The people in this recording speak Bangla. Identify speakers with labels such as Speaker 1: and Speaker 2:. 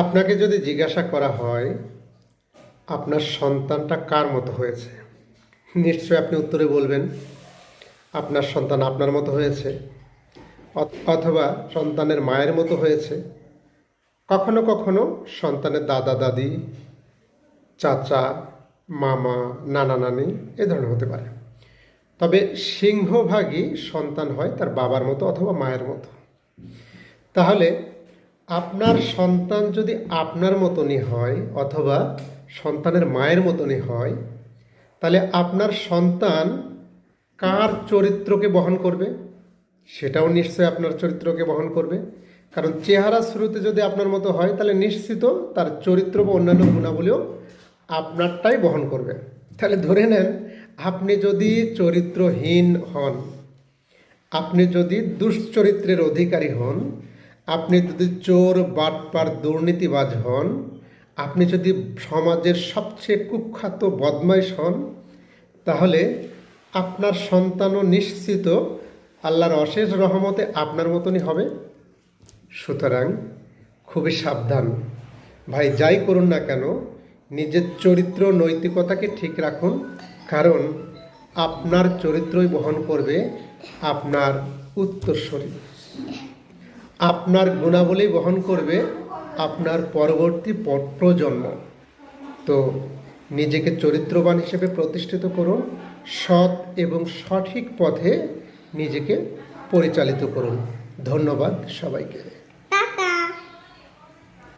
Speaker 1: আপনাকে যদি জিজ্ঞাসা করা হয় আপনার সন্তানটা কার মতো হয়েছে, নিশ্চয়ই আপনি উত্তরে বলবেন আপনার সন্তান আপনার মতো হয়েছে, অথবা সন্তানের মায়ের মতো হয়েছে, কখনো কখনো সন্তানের দাদা দাদি, চাচা, মামা, নানা নানি এ ধরনের হতে পারে। তবে সিংহভাগই সন্তান হয় তার বাবার মতো অথবা মায়ের মতো। তাহলে আপনার সন্তান যদি আপনার মতনই হয় অথবা সন্তানের মায়ের মতনই হয়, তাহলে আপনার সন্তান কার চরিত্রকে বহন করবে? সেটাও নিশ্চয়ই আপনার চরিত্রকে বহন করবে। কারণ চেহারা শুরুতে যদি আপনার মতো হয় তাহলে নিশ্চিত তার চরিত্র বা অন্যান্য গুণাবলীও আপনারটাই বহন করবে। তাহলে ধরে নেন আপনি যদি চরিত্রহীন হন, আপনি যদি দুশ্চরিত্রের অধিকারী হন, আপনি যদি চোর, বাটপার, দুর্নীতিবাজ হন, আপনি যদি সমাজের সবচেয়ে কুখ্যাত বদমাইশ হন, তাহলে আপনার সন্তানও নিশ্চিত আল্লাহর অশেষ রহমতে আপনার মতনই হবে। সুতরাং খুবই সাবধান ভাই, যাই করুন না কেন নিজের চরিত্র নৈতিকতাকে ঠিক রাখুন। কারণ আপনার চরিত্রই বহন করবে আপনার উত্তরসূরি, আপনার গুণাবলী বহন করবে আপনার পরবর্তী প্রজন্ম। তো নিজেকে চরিত্রবান হিসেবে প্রতিষ্ঠিত করুন, সৎ এবং সঠিক পথে নিজেকে পরিচালিত করুন। ধন্যবাদ সবাইকে।